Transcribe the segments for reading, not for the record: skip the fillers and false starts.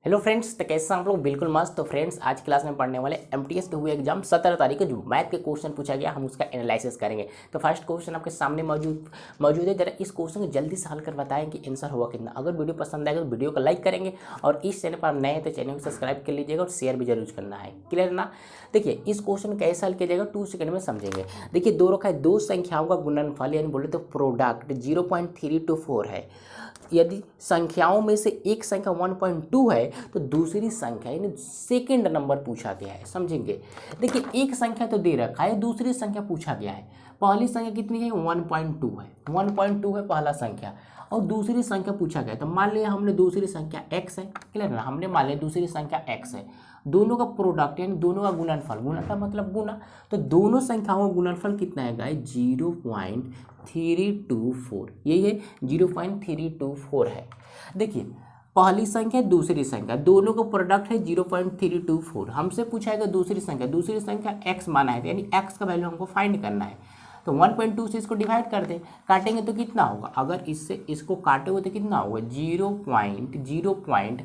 Hello friends, तो कैसे हैं आप लोग? बिल्कुल मस्त। तो फ्रेंड्स, आज क्लास में पढ़ने वाले एमटीएस के हुए एग्जाम 17 तारीख को जो मैथ के क्वेश्चन पूछा गया, हम उसका एनालिसिस करेंगे। तो फर्स्ट क्वेश्चन आपके सामने मौजूद है। जरा इस क्वेश्चन को जल्दी से हल कर बताएं कि आंसर हुआ कितना। अगर वीडियो पसंद आएगा तो वीडियो को लाइक करेंगे, और इस चैनल पर आप नए हैं तो चैनल को सब्सक्राइब कर लीजिएगा और शेयर भी जरूर करना है। क्लियर ना? देखिए, इस क्वेश्चन को कैसे हल किया जाएगा 2 सेकंड में समझेंगे। देखिए, दो रखा है, दो संख्याओं का गुणनफल यानी बोले तो प्रोडक्ट 0.324 है। यदि संख्याओं में से एक संख्या 1.2 है तो दूसरी संख्या यानी सेकंड नंबर पूछा गया है। समझेंगे? देखिए, एक संख्या तो दे रखा है, दूसरी संख्या पूछा गया है। पहली संख्या कितनी है? 1.2 है। 1.2 है पहला संख्या, और दूसरी संख्या पूछा गया। तो मान लिया हमने दूसरी संख्या x है। क्लियर ना? हमने मान लिया दूसरी संख्या x है। दोनों का प्रोडक्ट यानी दोनों का गुणनफल, गुणनफल मतलब गुना, तो दोनों संख्याओं का गुणनफल कितना है गाइस? 0.324। यही है, 0.324 है। देखिए, पहली संख्या दूसरी संख्या, दोनों का प्रोडक्ट है 0.324। हमसे पूछा है दूसरी संख्या x माना है, यानी x का वैल्यू हमको फाइंड करना है। तो 1.2 से इसको डिवाइड कर दें, काटेंगे तो कितना होगा? अगर इससे इसको काटोगे तो कितना होगा? 0.0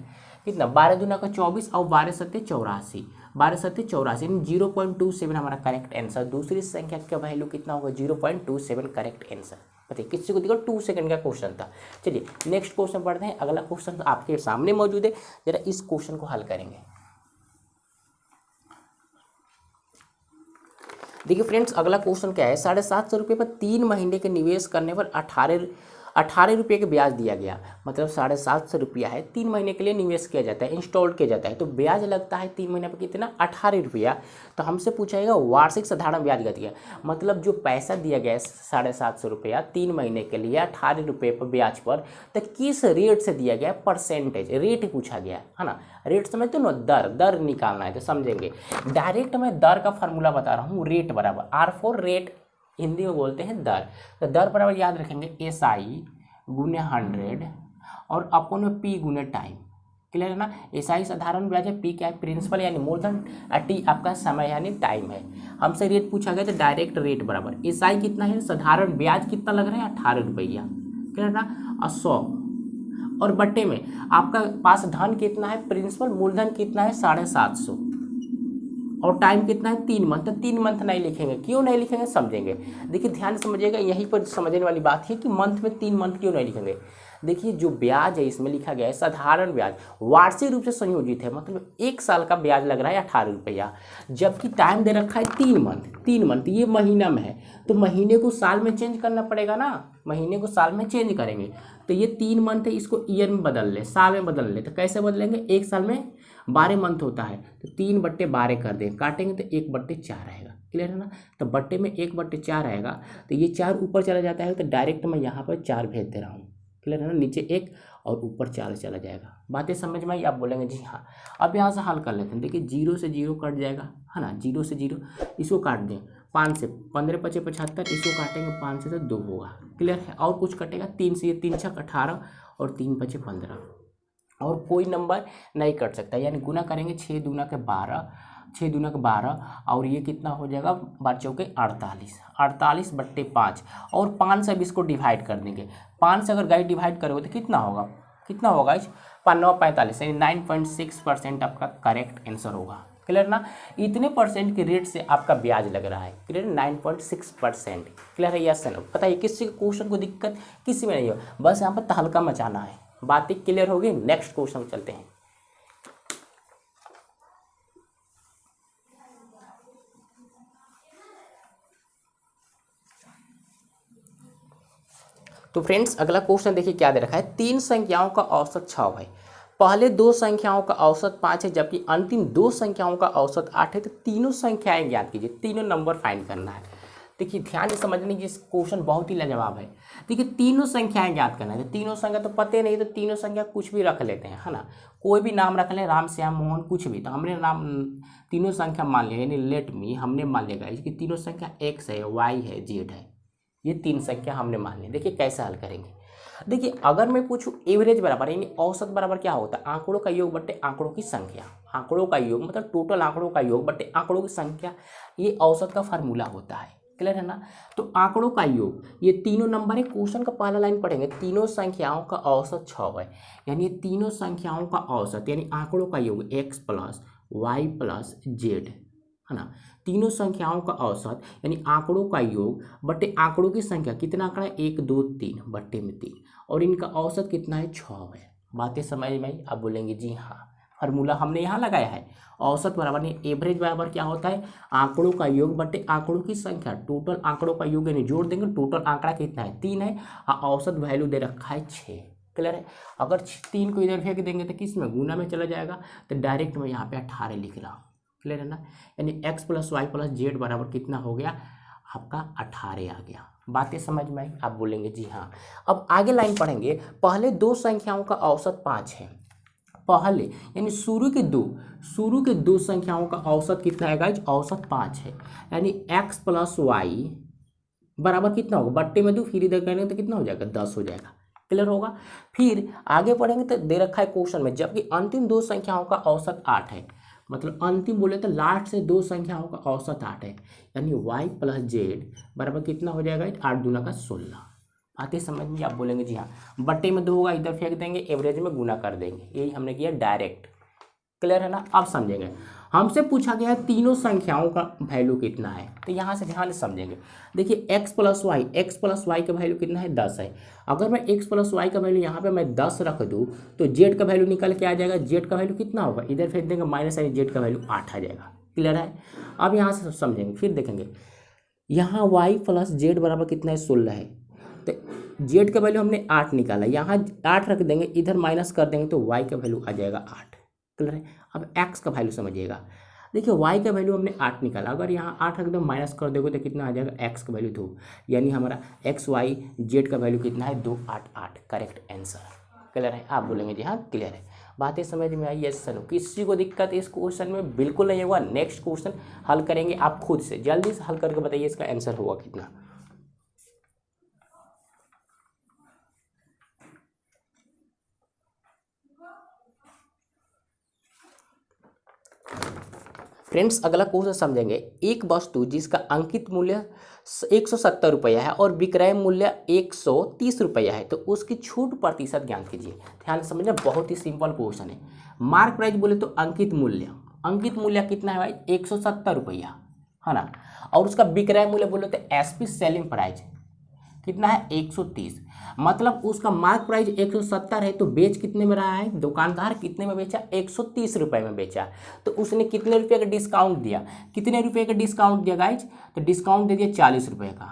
कितना? 12 दूना का 24 और 12 सत्ते 84, 12 सत्ते 84 यानी 0.27 हमारा करेक्ट आंसर। दूसरी संख्या का वैल्यू कितना होगा? 0.27 करेक्ट आंसर। बताइए, किसी को देखो 2 सेकंड का क्वेश्चन था। चलिए नेक्स्ट क्वेश्चन पढ़ते हैं। अगला क्वेश्चन तो आपके सामने मौजूद है, जरा इस क्वेश्चन को हल करेंगे। देखिए फ्रेंड्स, अगला क्वेश्चन क्या है? 750 रुपये पर 3 महीने के निवेश करने पर 18 रुपये के ब्याज दिया गया। मतलब 750 रुपया है, 3 महीने के लिए निवेश किया जाता है, इंस्टॉल किया जाता है, तो ब्याज लगता है 3 महीने पर कितना? 18 रुपया। तो हमसे पूछाएगा वार्षिक साधारण ब्याज गति है। मतलब जो पैसा दिया गया है 750 रुपया 3 महीने के लिए 18 रुपये पर ब्याज पर, तो किस रेट से दिया गया? परसेंटेज रेट पूछा गया है ना। रेट समझते हो ना? दर निकालना है तो समझेंगे। डायरेक्ट मैं दर का फार्मूला बता रहा हूँ। रेट बराबर R फॉर रेट, हिंदी में बोलते हैं दर। तो दर बराबर याद रखेंगे SI गुने 100 और अपन में P गुने टाइम। क्लियर है ना? SI साधारण ब्याज है, P क्या है? प्रिंसिपल यानी मूलधन, T आपका समय यानी टाइम है। हमसे रेट पूछा गया तो डायरेक्ट रेट बराबर SI कितना है? साधारण ब्याज कितना लग रहा है? 18 रुपया। क्लियर है ना? और 100 और बट्टे में आपका पास धन कितना है? प्रिंसिपल मूलधन कितना है? 750, और टाइम कितना है? 3 मंथ। तो 3 मंथ नहीं लिखेंगे। क्यों नहीं लिखेंगे समझेंगे। देखिए ध्यान से समझिएगा, यहीं पर समझने वाली बात है कि मंथ में 3 मंथ क्यों नहीं लिखेंगे। देखिए, जो ब्याज है इसमें लिखा गया है साधारण ब्याज, वार्षिक रूप से संयोजित है, मतलब 1 साल का ब्याज लग रहा है 18 रुपया, जबकि टाइम दे रखा है 3 मंथ। 3 मंथ ये महीना में है, तो महीने को साल में चेंज करना पड़ेगा ना। महीने को साल में चेंज करेंगे, तो ये 3 मंथ है, इसको ईयर में बदल ले, साल में बदल ले। तो कैसे बदलेंगे? 1 साल में 12 मंथ होता है, तो 3/12 कर दें, काटेंगे तो 1/4 रहेगा। क्लियर है ना? तो बट्टे में 1/4 आएगा, तो ये 4 ऊपर चला जाता है, तो डायरेक्ट मैं यहाँ पर 4 भेज दे रहा हूँ। क्लियर है ना? नीचे 1 और ऊपर 4 चला जाएगा। बातें समझ में आई? आप बोलेंगे जी हाँ। अब यहाँ से हल कर लेते हैं। देखिए, 0 से 0 कट जाएगा, है ना? 0 से 0 इसको काट दें, 5 से 15 × 5 = 75, इसको काटेंगे 5 से तो 2 होगा। क्लियर है? और कुछ कटेगा? 3 से, ये 3 × 6 = 18 और 3 × 5 = 15, और कोई नंबर नहीं कट सकता। यानी गुना करेंगे 6 दूना के 12, 6 दूना के 12, और ये कितना हो जाएगा? 12 चौके 48, 48/5, और 5 से अब इसको डिवाइड कर देंगे। 5 से अगर गाइस डिवाइड करोगे तो कितना होगा? कितना होगा? 5 9 45, यानी 9.6% आपका करेक्ट आंसर होगा। क्लियर ना? इतने परसेंट के रेट से आपका ब्याज लग रहा है। क्लियर? 9.6%। क्लियर है? Yes no? बताइए, किसी क्वेश्चन को दिक्कत किसी में नहीं हो, बस यहाँ पर तहलका मचाना है। बातें क्लियर हो गई? नेक्स्ट क्वेश्चन चलते हैं। तो फ्रेंड्स, अगला क्वेश्चन देखिए क्या दे रखा है। 3 संख्याओं का औसत 6 है, पहले 2 संख्याओं का औसत 5 है, जबकि अंतिम 2 संख्याओं का औसत 8 है। तो तीनों संख्याएं ज्ञात कीजिए, तीनों नंबर फाइंड करना है। देखिए ध्यान से समझने की, क्वेश्चन बहुत ही लाजवाब है। देखिए, तीनों संख्याएं ज्ञात करना है। तो तीनों संख्या तो पते नहीं, तो तीनों संख्या कुछ भी रख लेते हैं, है ना? कोई भी नाम रख लें, राम श्याम मोहन कुछ भी। तो हमने नाम तीनों संख्या मान लिया, यानी लेट मी, हमने मान लिया इसकी तीनों संख्या x है, y है, z है। ये 3 संख्या हमने मान ली। देखिए कैसे हल करेंगे। देखिए, अगर मैं पूछूं एवरेज बराबर यानी औसत बराबर क्या होता है? आंकड़ों का योग बट्टे आंकड़ों की संख्या। आंकड़ों का योग मतलब टोटल आंकड़ों का योग बट्टे आंकड़ों की संख्या, ये औसत का फार्मूला होता है। क्लियर है ना। तो आंकड़ों का योग, ये तीनों नंबर है, क्वेश्चन का पहला लाइन पढ़ेंगे, तीनों संख्याओं का औसत 6 है, यानी ये तीनों संख्याओं का औसत यानी आंकड़ों का योग x plus Y plus Z है ना। तीनों संख्याओं का औसत यानी आंकड़ों का योग बटे आंकड़ों की संख्या, कितना आंकड़ा है 1 2 3 बट्टे में 3, और इनका औसत कितना है 6 है। बातें समझ में आई? आप बोलेंगे जी हाँ, फार्मूला हमने यहाँ लगाया है, औसत बराबर नहीं एवरेज बराबर क्या होता है, आंकड़ों का योग बटे आंकड़ों की संख्या, टोटल आंकड़ों का योग यानी जोड़ देंगे, टोटल आंकड़ा कितना है 3 है, औसत वैल्यू दे रखा है 6। क्लियर है। अगर 3 को इधर फेंक देंगे तो किस में, गुना में चला जाएगा, तो डायरेक्ट मैं यहाँ पे 18 लिख रहा हूँ। क्लियर है ना। यानी x plus Y plus z बराबर कितना हो गया आपका 18 आ गया। बातें समझ में आई? आप बोलेंगे जी हाँ। अब आगे लाइन पढ़ेंगे, पहले दो संख्याओं का औसत 5 है, पहले यानी शुरू के दो संख्याओं का औसत कितना है गाइज, औसत 5 है, यानी x प्लस वाई बराबर कितना होगा, बट्टे में 2, फिर इधर करेंगे तो कितना हो जाएगा 10 हो जाएगा। क्लियर होगा। फिर आगे पढ़ेंगे तो दे रखा है क्वेश्चन में, जबकि अंतिम दो संख्याओं का औसत 8 है, मतलब अंतिम बोले तो लास्ट से दो संख्याओं का औसत 8 है, यानी y प्लस जेड बराबर कितना हो जाएगा 8 दूना का 16। आते समझ में? आप बोलेंगे जी हाँ, बट्टे में 2 होगा, इधर फेंक देंगे, एवरेज में गुना कर देंगे, यही हमने किया डायरेक्ट। क्लियर है ना। अब समझेंगे, हमसे पूछा गया है तीनों संख्याओं का वैल्यू कितना है, तो यहाँ से ध्यान से समझेंगे। देखिए x प्लस वाई का वैल्यू कितना है 10 है, अगर मैं x प्लस वाई का वैल्यू यहाँ पे मैं 10 रख दूँ तो z का वैल्यू निकल के आ जाएगा, z का वैल्यू कितना होगा, इधर फेंक देंगे माइनस, यानी z का वैल्यू 8 आ जाएगा। क्लियर है। अब यहाँ से समझेंगे, फिर देखेंगे यहाँ y प्लस जेड बराबर कितना है 16 है, तो z का वैल्यू हमने 8 निकाला, यहाँ 8 रख देंगे, इधर माइनस कर देंगे तो y का वैल्यू आ जाएगा 8। क्लियर है। अब x का वैल्यू समझिएगा, देखिए y का वैल्यू हमने 8 निकाला, अगर यहाँ 8 रख दो माइनस कर दोगे तो कितना आ जाएगा, x का वैल्यू 2, यानी हमारा x y z का वैल्यू कितना है 288, करेक्ट आंसर। क्लियर है। आप बोलेंगे जी हाँ क्लियर है। बातें समझ में आई? Yes sir. किसी को दिक्कत इस क्वेश्चन में बिल्कुल नहीं होगा, नेक्स्ट क्वेश्चन हल करेंगे आप खुद से, जल्दी से हल करके बताइए इसका आंसर होगा कितना। फ्रेंड्स अगला क्वेश्चन समझेंगे, एक वस्तु जिसका अंकित मूल्य 170 रुपया है और विक्रय मूल्य 130 रुपया है, तो उसकी छूट प्रतिशत ज्ञात कीजिए। ध्यान से समझना, बहुत ही सिंपल क्वेश्चन है। मार्क प्राइस बोले तो अंकित मूल्य कितना है भाई 170 रुपया है ना, और उसका विक्रय मूल्य बोले तो एसपी सेलिंग प्राइस कितना है 130, मतलब उसका मार्क प्राइस 170 है तो बेच कितने में रहा है, दुकानदार कितने में बेचा 130 रुपये में बेचा, तो उसने कितने रुपये का डिस्काउंट दिया, कितने रुपये का डिस्काउंट दिया गाइज, तो डिस्काउंट दे दिया 40 रुपये का,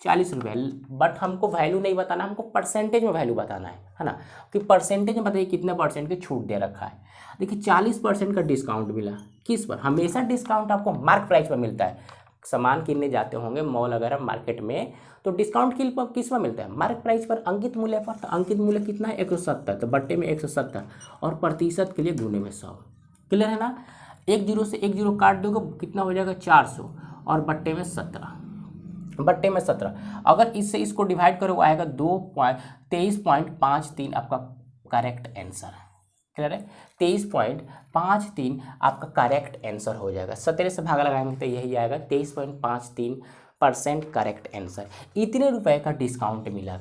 40 रुपये। बट हमको वैल्यू नहीं बताना, हमको परसेंटेज में वैल्यू बताना है ना, कि परसेंटेज में बताइए कितने परसेंट की छूट दे रखा है। देखिए 40% का डिस्काउंट मिला, किस पर, हमेशा डिस्काउंट आपको मार्क प्राइस पर मिलता है, सामान किनने जाते होंगे मॉल वगैरह मार्केट में, तो डिस्काउंट किस पर मिलता है, मार्क प्राइस पर, अंकित मूल्य पर। तो अंकित मूल्य कितना है 170, तो बट्टे में 170 और प्रतिशत के लिए गुने में 100। क्लियर है ना। 1 0 से 1 0 काट दोगे कितना हो जाएगा 400 और बट्टे में 17। अगर इससे इसको डिवाइड करोगे आएगा 23.53 आपका करेक्ट आंसर है। क्लियर है। 23.53 आपका करेक्ट आंसर हो जाएगा। 17 से भागा लगाएंगे तो यही आएगा 23.53% करेक्ट आंसर। इतने रुपए का डिस्काउंट मिला।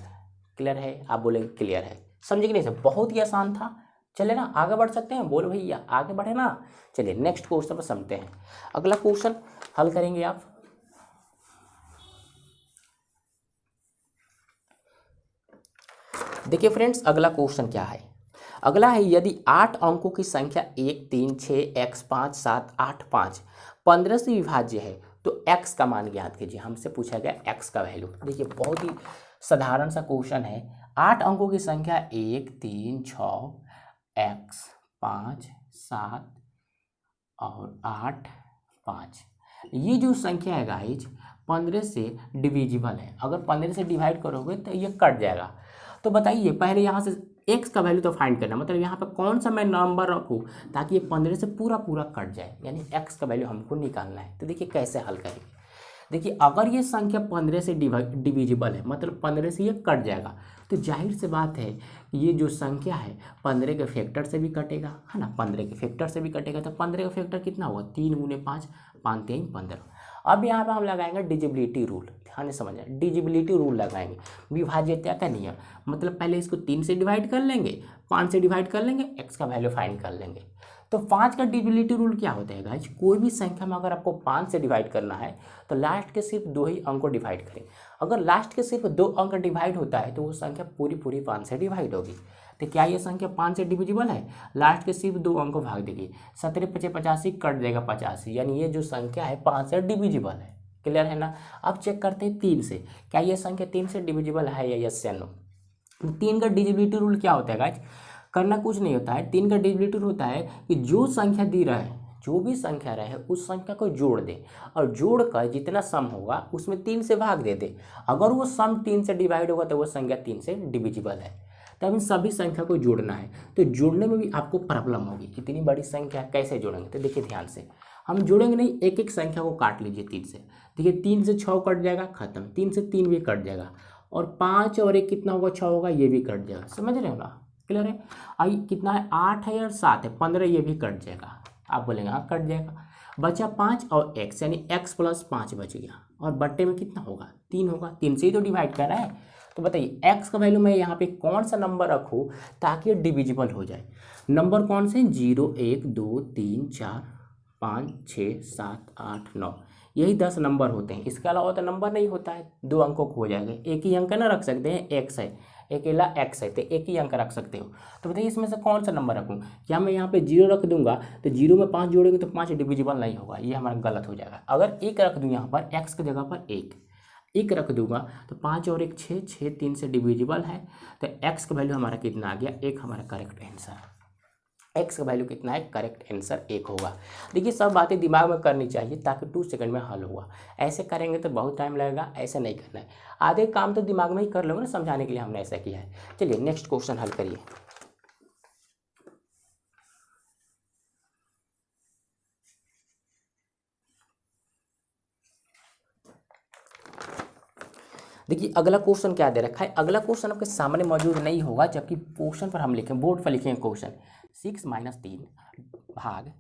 क्लियर है। आप बोलेंगे क्लियर है, समझे कि नहीं सर, बहुत ही आसान था। चले ना आगे बढ़ सकते हैं, बोलो भैया आगे बढ़े ना। चलिए नेक्स्ट क्वेश्चन पर समझते हैं। अगला क्वेश्चन हल करेंगे आप। देखिए फ्रेंड्स अगला क्वेश्चन क्या है। अगला है यदि 8 अंकों की संख्या 1 3 6 x 5 7 8 5 15 से विभाज्य है तो x का मान ज्ञात कीजिए। हमसे पूछा गया x का वैल्यू। देखिए बहुत ही साधारण सा क्वेश्चन है। 8 अंकों की संख्या 1 3 6 x 5 7 और 8 5, ये जो संख्या है गाइज 15 से डिविजिबल है। अगर 15 से डिवाइड करोगे तो ये कट जाएगा। तो बताइए पहले यहाँ से x का वैल्यू तो फाइंड करना, मतलब यहाँ पे कौन सा मैं नंबर रखूँ ताकि ये 15 से पूरा कट जाए, यानी x का वैल्यू हमको निकालना है। तो देखिए कैसे हल करेंगे। देखिए अगर ये संख्या 15 से डिविजिबल है, मतलब 15 से ये कट जाएगा, तो जाहिर सी बात है ये जो संख्या है 15 के फैक्टर से भी कटेगा, है ना, 15 के फैक्टर से भी कटेगा। तो 15 का फैक्टर कितना हुआ 3 × 5 5 3 15। अब यहाँ पर हम लगाएंगे डिजिबिलिटी रूल, ध्यान से समझना, डिजिबिलिटी रूल लगाएंगे, विभाज्यता का नियम। मतलब पहले इसको 3 से डिवाइड कर लेंगे, 5 से डिवाइड कर लेंगे, x का वैल्यू फाइंड कर लेंगे। तो 5 का डिजिबिलिटी रूल क्या होता है गाइज, कोई भी संख्या में अगर आपको 5 से डिवाइड करना है तो लास्ट के सिर्फ 2 ही अंक को डिवाइड करें। अगर लास्ट के सिर्फ 2 अंक डिवाइड होता है तो वो संख्या पूरी 5 से डिवाइड होगी। तो क्या ये संख्या 5 से डिविजिबल है? लास्ट के सिर्फ 2 अंक को भाग देगी, 17 × 85 कट देगा 85, यानी ये जो संख्या है 5 से डिविजिबल है। क्लियर है ना। अब चेक करते हैं 3 से, क्या ये संख्या 3 से डिविजिबल है या यस या नो। 3 का डिजिबिलिटी रूल क्या होता है गाइज, करना कुछ नहीं होता है। 3 का डिजिबिलिटी रूल होता है कि जो संख्या दी रहे, जो भी संख्या रहे उस संख्या को जोड़ दे और जोड़कर जितना सम होगा उसमें 3 से भाग दे दे। अगर वो सम 3 से डिवाइड होगा तो वो संख्या 3 से डिविजिबल है। तब इन सभी संख्या को जोड़ना है, तो जोड़ने में भी आपको प्रॉब्लम होगी, इतनी बड़ी संख्या कैसे जोड़ेंगे। तो देखिए ध्यान से, हम जोड़ेंगे नहीं, एक एक संख्या को काट लीजिए 3 से। देखिए 3 से 6 कट जाएगा, खत्म। 3 से 3 भी कट जाएगा, और 5 और 1 कितना होगा, 6 होगा, ये भी कट जाएगा। समझ रहे हो ना, क्लियर है। आई कितना है, 8 है और 7 है, 15, ये भी कट जाएगा। आप बोलेंगे हाँ कट जाएगा। बचा 5 और x, यानी x + 5 बच गया, और बट्टे में कितना होगा, 3 होगा। 3 से ही तो डिवाइड कर रहा है। तो बताइए x का वैल्यू मैं यहाँ पे कौन सा नंबर रखूँ ताकि डिविजिबल हो जाए। नंबर कौन से, 0, 1, 2, 3, 4, 5, 6, 7, 8, 9, यही 10 नंबर होते हैं। इसके अलावा तो नंबर नहीं होता है, 2 अंकों को हो जाएगा। एक ही अंक ना रख सकते हैं, x है, अकेला x है, तो एक ही अंक रख सकते हो। तो बताइए इसमें से कौन सा नंबर रखूँ। क्या मैं यहाँ पे 0 रख दूंगा तो 0 में 5 जोड़ेंगे तो 5 डिविजिबल नहीं होगा, ये हमारा गलत हो जाएगा। अगर 1 रख दूँ यहाँ पर, x की जगह पर 1 रख दूंगा तो 5 और 1 6, 6 3 से डिविजिबल है। तो x का वैल्यू हमारा कितना आ गया, 1 हमारा करेक्ट आंसर। x का वैल्यू कितना है, करेक्ट आंसर 1 होगा। देखिए सब बातें दिमाग में करनी चाहिए ताकि 2 सेकंड में हल होगा। ऐसे करेंगे तो बहुत टाइम लगेगा, ऐसे नहीं करना है। आधे काम तो दिमाग में ही कर लोगे ना, समझाने के लिए हमने ऐसा किया है। चलिए नेक्स्ट क्वेश्चन हल करिए। देखिए अगला क्वेश्चन क्या दे रखा है, अगला क्वेश्चन आपके सामने मौजूद नहीं होगा, जबकि क्वेश्चन पर हम लिखें, बोर्ड पर लिखेंगे क्वेश्चन 6 - 3 भाग,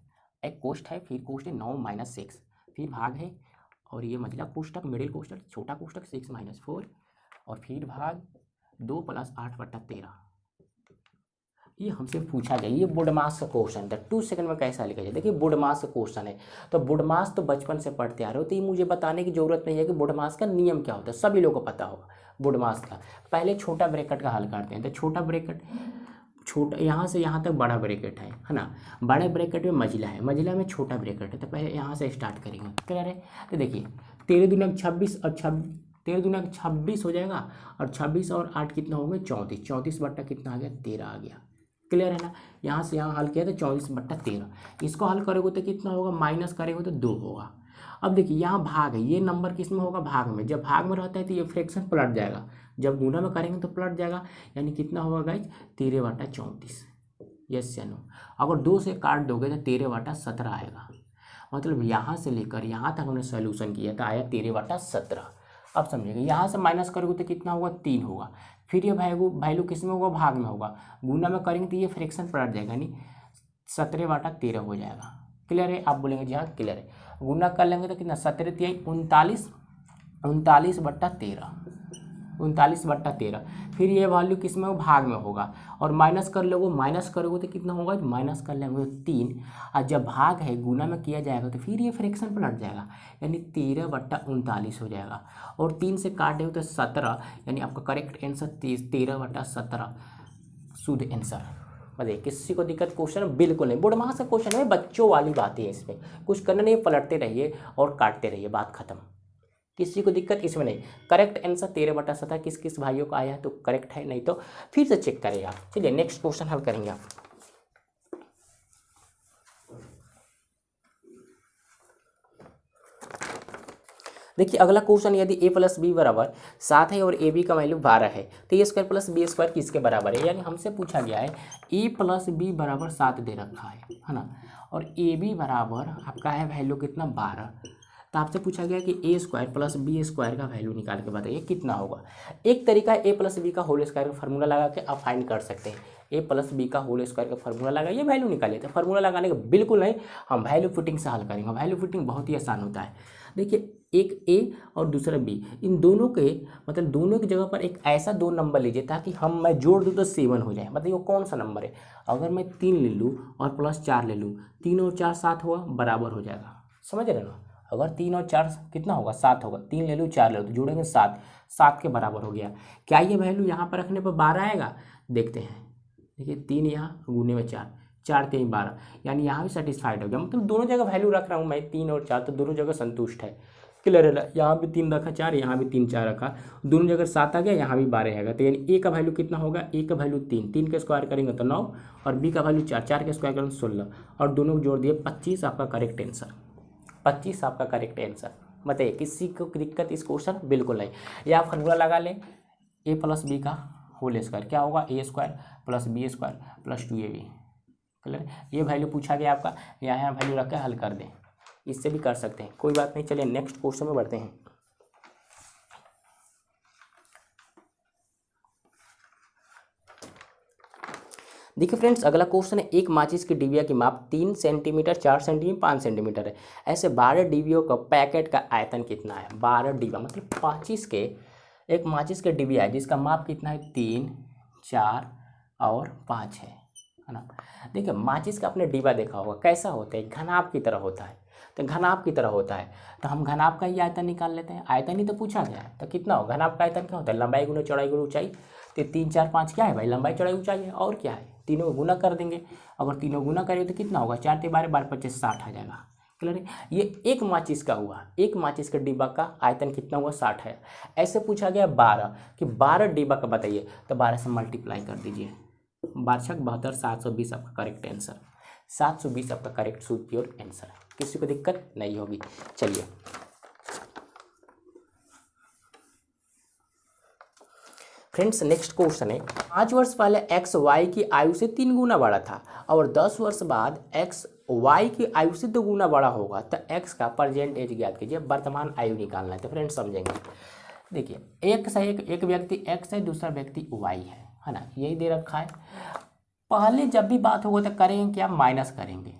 एक कोष्ठ है, फिर कोष्ठ 9 - 6, फिर भाग है, और ये मझला कोष्ठक, मिडिल कोष्ठक, छोटा कोष्ठक 6 - 4, और फिर भाग 2 + 8/13। ये हमसे पूछा गया, ये बोर्डमास का क्वेश्चन था। 2 सेकंड में कैसा लिखा जाए। देखिए बोर्डमास का क्वेश्चन है, तो बोर्डमास तो बचपन से पढ़ते आ रहे हो, तो ये मुझे बताने की जरूरत नहीं है कि बोर्डमास का नियम क्या होता है, सभी लोगों को पता होगा बोर्डमास का। पहले छोटा ब्रैकेट का हल करते हैं। तो छोटा ब्रैकेट, छोटा यहाँ से यहाँ तक बड़ा ब्रैकेट है ना, बड़े ब्रैकेट में मझला है, मझला में छोटा ब्रैकेट है। तो पहले यहाँ से स्टार्ट करेंगे, क्लियर है। तो देखिए 13 दूना 26 और 13 दूना 26 हो जाएगा, और 26 और 8 कितना हो गया, 34, 34 बट्टा कितना आ गया, 13 आ गया। क्लियर है ना। यहाँ से यहाँ हल किया तो 24/13। इसको हल करोगे तो कितना होगा, माइनस करेंगे तो 2 होगा। अब देखिए यहाँ भाग है, ये नंबर किस में होगा, भाग में। जब भाग में रहता है तो ये फ्रैक्शन पलट जाएगा, जब गुना में करेंगे तो पलट जाएगा, यानी कितना होगा गाइज, 13/34। यस या नो। अगर 2 से काट दोगे तो 13/17 आएगा। मतलब यहाँ से लेकर यहाँ तक हमने सोल्यूशन किया था, आया 13/17। अब समझिएगा, यहाँ से माइनस करोगे तो कितना होगा, 3 होगा। फिर ये वैल्यू किस में होगा, भाग में होगा। गुना में करेंगे तो ये फ्रैक्शन पलट जाएगा, यानी 17/13 हो जाएगा। क्लियर है। आप बोलेंगे जी हाँ क्लियर है। गुना कर लेंगे तो कितना, 17 × 3 39, 39/13, 39/13। फिर ये वैल्यू किस में, भाग में होगा, और माइनस कर लोगे, माइनस करोगे तो कितना होगा, माइनस कर लेंगे तो 3, और जब भाग है गुना में किया जाएगा तो फिर ये फ्रैक्शन पलट जाएगा, यानी 13/39 हो जाएगा। और 3 से काट देंगे तो 17, यानी आपका करेक्ट आंसर 13/17 शुद्ध आंसर। बताइए किसी को दिक्कत क्वेश्चन, बिल्कुल नहीं। बोर्डमास का क्वेश्चन है, बच्चों वाली बातें हैं, इसमें कुछ करना नहीं, पलटते रहिए और काटते रहिए, बात खत्म। किसी को दिक्कत इसमें नहीं। करेक्ट आंसर 13/17 किस किस भाइयों का आया है तो करेक्ट है, नहीं तो फिर से चेक करेगा। चलिए नेक्स्ट क्वेश्चन हल करेंगे आप। देखिए अगला क्वेश्चन, यदि a + b = 7 है और ए बी का वैल्यू 12 है तो a² + b² किसके बराबर है। यानी हमसे पूछा गया है a + b = 7 दे रखा है ना, और ए बी बराबर आपका है वैल्यू कितना, 12। तो आपसे पूछा गया कि a² + b² का वैल्यू निकाल के बताइए कितना होगा। एक तरीका है a + b का होल स्क्वायर का फार्मूला लगा के आप फाइंड कर सकते हैं। a + b का होल स्क्वायर का फार्मूला लगाइए, वैल्यू निकालिए। तो फार्मूला लगाने का बिल्कुल नहीं, हम वैल्यू फिटिंग से हल करेंगे। वैल्यू फिटिंग बहुत ही आसान होता है। देखिए एक ए और दूसरा बी, इन दोनों के मतलब दोनों की जगह पर एक ऐसा दो नंबर लीजिए ताकि मैं जोड़ दूँ तो 7 हो जाए। मतलब वो कौन सा नंबर है, अगर मैं 3 ले लूँ और प्लस 4 ले लूँ, 3 और 4 7 हुआ, बराबर हो जाएगा। समझ रहे ना, अगर 3 और 4 कितना होगा, 7 होगा, 3 ले लूँ 4 ले लूँ तो जोड़ेंगे 7, 7 के बराबर हो गया। क्या ये वैल्यू यहाँ पर रखने पर 12 आएगा, देखते हैं। देखिए 3 यहाँ गुने में 4, 4 3 12, यानी यहाँ भी सेटिस्फाइड हो गया। मतलब दोनों जगह वैल्यू रख रहा हूँ मैं 3 और 4, तो दोनों जगह संतुष्ट है। क्लियर है, यहाँ भी 3 रखा 4, यहाँ भी 3 4 रखा, दोनों जगह 7 आ गया, यहाँ भी 12 आएगा। तो यानी ए का वैल्यू कितना होगा, ए का वैल्यू 3, 3 के स्क्वायर करेंगे तो 9, और बी का वैल्यू 4, 4 के स्क्वायर करेंगे 16, और दोनों को जोड़ दिए 25 आपका करेक्ट आंसर। 25 आपका करेक्ट आंसर। बताइए किसी को दिक्कत इस क्वेश्चन, बिल्कुल नहीं। या आप फॉर्मूला लगा लें, ए प्लस बी का होल स्क्वायर क्या होगा, A square plus B square plus 2ab। Clear, ये वैल्यू पूछा गया आपका, यहाँ वैल्यू रख के हल कर दें, इससे भी कर सकते हैं, कोई बात नहीं। चलिए नेक्स्ट क्वेश्चन में बढ़ते हैं। देखिए फ्रेंड्स, अगला क्वेश्चन है, एक माचिस की डिबिया की माप 3 सेंटीमीटर, 4 सेंटीमीटर, 5 सेंटीमीटर है। ऐसे 12 डिबियों का पैकेट का आयतन कितना है। 12 डिब्बा मतलब एक माचिस के डिबिया है जिसका माप कितना है, 3 4 और 5 है ना। देखिए माचिस का आपने डिब्बा देखा होगा, कैसा होता है, घनाभ की तरह होता है। तो घनाभ की तरह होता है तो हम घनाभ का ही आयतन निकाल लेते हैं। आयतन ही तो पूछा गया है, तो कितना हो, घनाभ का आयतन क्या होता है, लंबाई गुना चौड़ाई गुना ऊंचाई। तो 3 4 5 क्या है भाई, लंबाई चौड़ाई ऊंचाई है, और क्या है, तीनों को गुना कर देंगे। अगर तीनों गुना करेंगे तो कितना होगा, 4 12 12 25 60 आ जाएगा। क्लियर है, ये एक माचिस का हुआ, एक माचिस के डिब्बा का आयतन कितना हुआ, 60 है। ऐसे पूछा गया 12 कि 12 डिब्बा का बताइए, तो 12 से मल्टीप्लाई कर दीजिए, 12 6 72, 720 आपका करेक्ट आंसर। 720 आपका करेक्ट सुप्योर आंसर, किसी को दिक्कत नहीं होगी। चलिए फ्रेंड्स, नेक्स्ट क्वेश्चन है, 5 वर्ष पहले एक्स वाई की आयु से 3 गुना बड़ा था और 10 वर्ष बाद एक्स वाई की आयु से 2 गुना बड़ा होगा, तो एक्स का प्रेजेंट एज ज्ञात कीजिए। वर्तमान आयु निकालना है, तो फ्रेंड्स समझेंगे। देखिए एक व्यक्ति एक्स है, दूसरा व्यक्ति वाई है ना, यही दे रखा है। पहले जब भी बात होगा तो करेंगे क्या, माइनस करेंगे।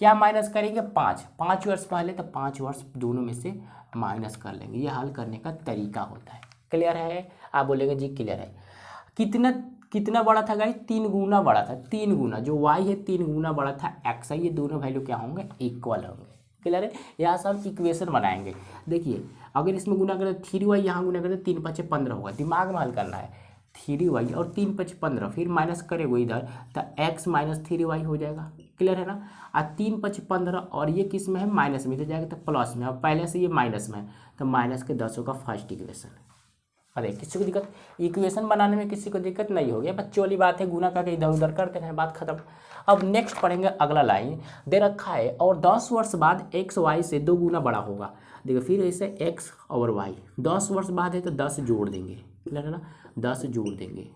क्या माइनस करेंगे, 5 वर्ष पहले, तो 5 वर्ष दोनों में से माइनस कर लेंगे। ये हल करने का तरीका होता है। क्लियर है, आप बोलेंगे जी क्लियर है। कितना बड़ा था गाइस, 3 गुना बड़ा था। 3 गुना, जो वाई है 3 गुना बड़ा था एक्स है, ये दोनों वैल्यू क्या होंगे, इक्वल होंगे। क्लियर है, यहाँ से हम इक्वेशन बनाएंगे। देखिए अगर इसमें गुना करें 3y, यहाँ गुना करें 3 5 15 होगा। दिमाग में हल करना है, 3y और 3 5 15, फिर माइनस करेंगे इधर तो x माइनस 3y हो जाएगा। क्लियर है ना, और 3 5 15 और ये किस में है, माइनस में, तो जाएगा तो प्लस में। अब पहले से ये माइनस में है तो माइनस के 10 का फर्स्ट इक्वेशन। अरे किसी को दिक्कत, इक्वेशन बनाने में किसी को दिक्कत नहीं होगी, बच्चों वाली बात है, गुना करके इधर उधर करते हैं, बात खत्म। अब नेक्स्ट पढ़ेंगे अगला लाइन, दे रखा है और 10 वर्ष बाद एक्स वाई से 2 गुना बड़ा होगा। देखो फिर ऐसे एक्स और वाई 10 वर्ष बाद है तो 10 जोड़ देंगे। क्लियर है ना, 10 जोड़ देंगे।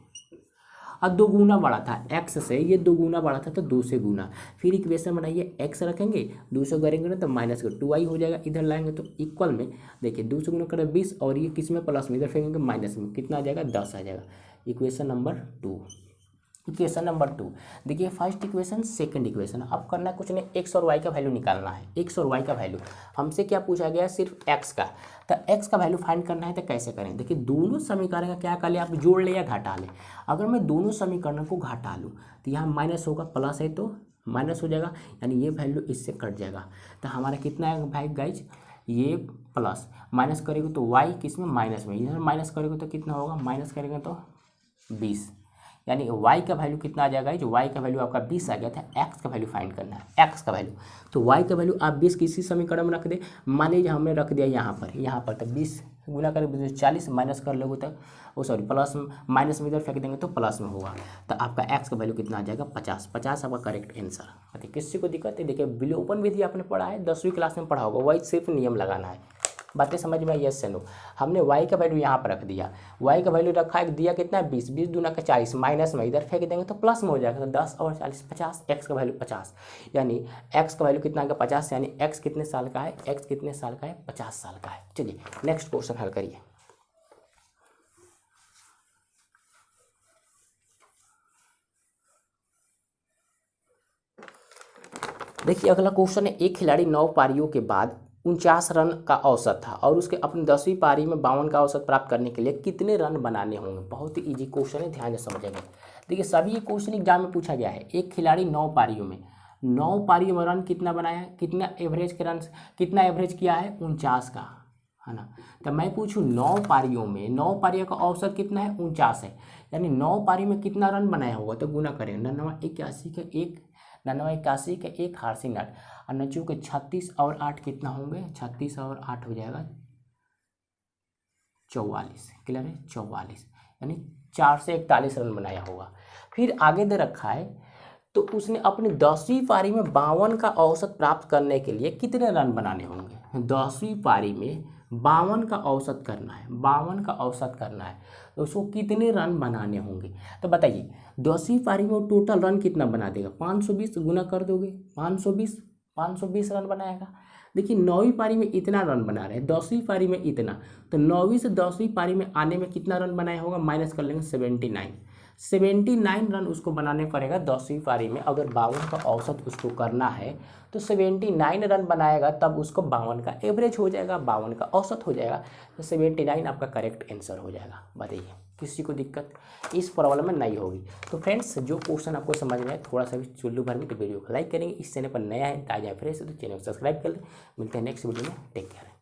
अब 2 गुना बड़ा था एक्स से, ये 2 गुना बड़ा था तो 2 से गुना। फिर इक्वेशन बनाइए, एक्स रखेंगे 2 से करेंगे ना तो माइनस का 2y हो जाएगा। इधर लाएंगे तो इक्वल में, देखिए 2 से गुना करें 20 और ये किस में, प्लस में, इधर फेंकेंगे माइनस में, कितना आ जाएगा, 10 आ जाएगा। Equation number 2। इक्वेशन नंबर 2, देखिए फर्स्ट इक्वेशन सेकंड इक्वेशन। अब करना कुछ नहीं, एक्स और वाई का वैल्यू निकालना है। एक्स और वाई का वैल्यू हमसे क्या पूछा गया, सिर्फ एक्स का। तो एक्स का वैल्यू फाइंड करना है तो कैसे करें, देखिए दोनों समीकरण का क्या कर ले, आप जोड़ ले या घटा ले। अगर मैं दोनों समीकरण को घटा लूँ तो यहाँ माइनस होगा, प्लस है तो माइनस हो जाएगा, यानी ये वैल्यू इससे कट जाएगा। तो हमारा कितना है भाई गाइज, ये प्लस माइनस करेंगे तो वाई किस में, माइनस में, इधर माइनस करेंगे तो कितना होगा, माइनस करेंगे तो 20, यानी y का वैल्यू कितना आ जाएगा, जो y का वैल्यू आपका 20 आ गया था। x का वैल्यू फाइंड करना है, x का वैल्यू। तो y का वैल्यू आप 20 किसी समीकरण में रख दे, मान लीजिए हमने रख दिया यहाँ पर तो 20 गुना करें 40, माइनस कर लोगे तो सॉरी प्लस माइनस में इधर फेंक देंगे तो प्लस में होगा। तो आपका x का वैल्यू कितना आ जाएगा, 50। 50 आपका करेक्ट आंसर। देखिए किसी को दिक्कत है, देखिए विलोपन विधि आपने पढ़ा है, 10वीं क्लास में पढ़ा होगा, वही सिर्फ नियम लगाना है। बातें समझ में, यस से नो। हमने y का वैल्यू यहाँ पर रख दिया, y का वैल्यू रखा है, दिया कितना है 20, 20 दूना का 40, माइनस में इधर फेंक देंगे तो प्लस में हो जाएगा। तो 10 और 40 50, x का वैल्यू 50, यानी x का वैल्यू कितना आएगा 50, यानी x कितने साल का है, x कितने साल का है, 50 साल का है। चलिए नेक्स्ट क्वेश्चन हल करिए। देखिए अगला क्वेश्चन है, एक खिलाड़ी 9 पारियों के बाद 49 रन का औसत था और उसके अपनी 10वीं पारी में 52 का औसत प्राप्त करने के लिए कितने रन बनाने होंगे। बहुत ही ईजी क्वेश्चन है, ध्यान से समझेंगे। देखिए सभी ये क्वेश्चन एग्जाम में पूछा गया है। एक खिलाड़ी 9 पारियों में रन कितना बनाया, कितना एवरेज के रन, कितना एवरेज किया है 49 का, है ना। तो मैं पूछूँ 9 पारियों का औसत कितना है 49 है, यानी 9 पारी में कितना रन बनाया होगा। तो गुना करें 99 81 का एक हारसी नट और नचू के 36 और 8 कितना होंगे, 36 और 8 हो जाएगा 44, क्लियर है 44, यानी 4 से 41 रन बनाया होगा। फिर आगे दे रखा है तो उसने अपनी 10वीं पारी में 52 का औसत प्राप्त करने के लिए कितने रन बनाने होंगे। 10वीं पारी में 52 का औसत करना है, 52 का औसत करना है तो उसको कितने रन बनाने होंगे। तो बताइए 10वीं पारी में वो टोटल रन कितना बना देगा, 520 गुना कर दोगे 520 रन बनाएगा। देखिए 9वीं पारी में इतना रन बना रहे हैं, 10वीं पारी में इतना, तो 9वीं से 10वीं पारी में आने में कितना रन बनाया होगा, माइनस कर लेंगे 79 रन उसको बनाने पड़ेगा 10वीं पारी में। अगर 52 का औसत उसको करना है तो 79 रन बनाएगा, तब उसको 52 का एवरेज हो जाएगा, 52 का औसत हो जाएगा। तो 79 आपका करेक्ट आंसर हो जाएगा। बताइए किसी को दिक्कत इस प्रॉब्लम में नहीं होगी। तो फ्रेंड्स जो क्वेश्चन आपको समझ में आए थोड़ा सा भी चुल्लू भर में, तो वीडियो को लाइक करेंगे। इस चैनल पर नया है ताजा फ्रेश है तो चैनल को सब्सक्राइब कर लें। मिलते हैं नेक्स्ट वीडियो में, टेक केयर।